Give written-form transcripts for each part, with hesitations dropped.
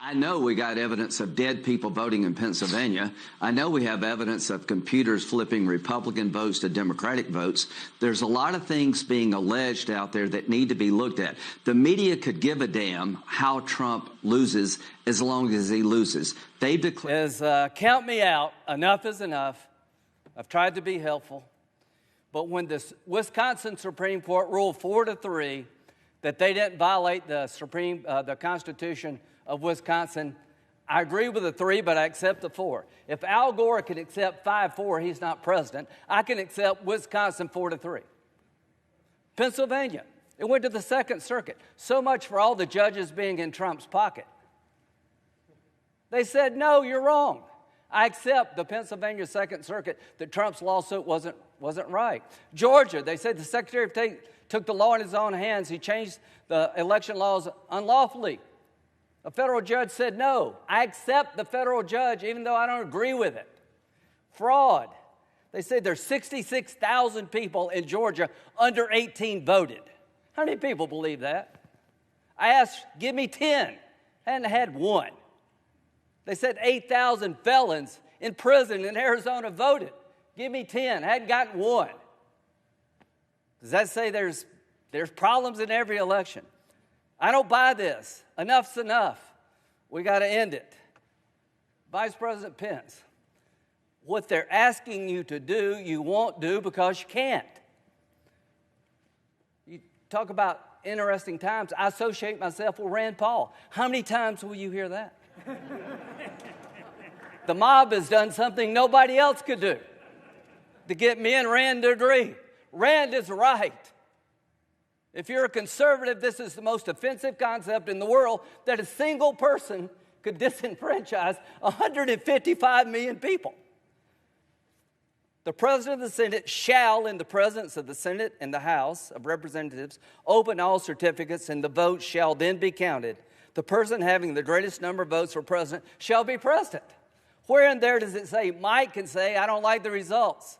I know we got evidence of dead people voting in Pennsylvania. I know we have evidence of computers flipping Republican votes to Democratic votes. There's a lot of things being alleged out there that need to be looked at. The media could give a damn how Trump loses as long as he loses. They've declared... Count me out. Enough is enough. I've tried to be helpful. But when the Wisconsin Supreme Court ruled 4-3 that they didn't violate the Constitution of Wisconsin, I agree with the 3, but I accept the 4. If Al Gore can accept 5-4, he's not president. I can accept Wisconsin 4-3. Pennsylvania, it went to the Second Circuit. So much for all the judges being in Trump's pocket. They said, no, you're wrong. I accept the Pennsylvania Second Circuit that Trump's lawsuit wasn't right. Georgia, they said the Secretary of State took the law in his own hands. He changed the election laws unlawfully. A federal judge said, no, I accept the federal judge even though I don't agree with it. Fraud. They said there's 66,000 people in Georgia under 18 voted. How many people believe that? I asked, give me 10. I hadn't had one. They said 8,000 felons in prison in Arizona voted. Give me 10. I hadn't gotten one. Does that say there's problems in every election? I don't buy this. Enough's enough. We got to end it. Vice President Pence, what they're asking you to do, you won't do because you can't. You talk about interesting times. I associate myself with Rand Paul. How many times will you hear that? The mob has done something nobody else could do to get me and Rand to agree. Rand is right. If you're a conservative, this is the most offensive concept in the world, that a single person could disenfranchise 155 million people. The President of the Senate shall, in the presence of the Senate and the House of Representatives, open all certificates, and the votes shall then be counted. The person having the greatest number of votes for president shall be president. Where in there does it say Mike can say, I don't like the results?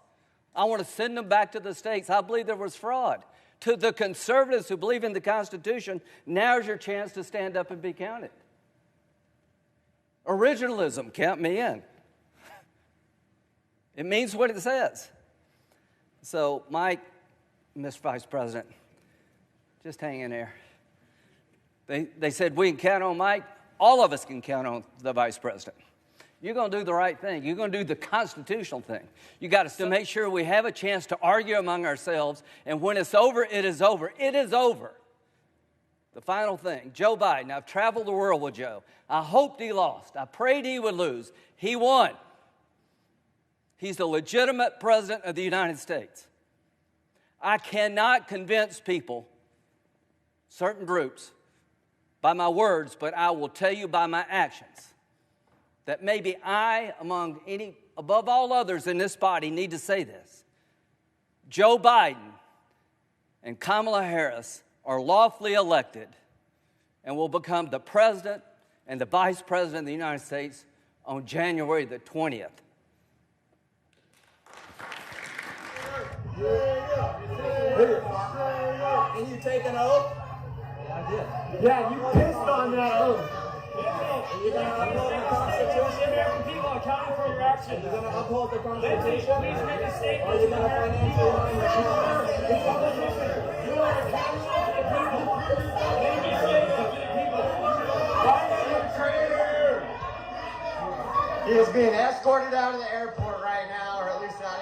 I want to send them back to the states. I believe there was fraud. To the conservatives who believe in the Constitution, now's your chance to stand up and be counted. Originalism, count me in. It means what it says. So, Mike, Mr. Vice President, just hang in there. They said we can count on Mike. All of us can count on the Vice President. You're going to do the right thing. You're going to do the constitutional thing. You got to make sure we have a chance to argue among ourselves, and when it's over, it is over. It is over. The final thing, Joe Biden. I've traveled the world with Joe. I hoped he lost. I prayed he would lose. He won. He's the legitimate president of the United States. I cannot convince people, certain groups, by my words, but I will tell you by my actions that maybe I, above all others in this body, need to say this. Joe Biden and Kamala Harris are lawfully elected and will become the president and the vice president of the United States on January the 20th. Can you take an oath? I did. Yeah, you pissed on that oath. Are you going to uphold the Constitution? The American people are counting for your actions. Are you going to uphold the Constitution? Please make a statement. Are you going to financially line your You are accountable to the people. Make a statement to the people. Why are you a traitor? He is being escorted out of the airport right now, or at least not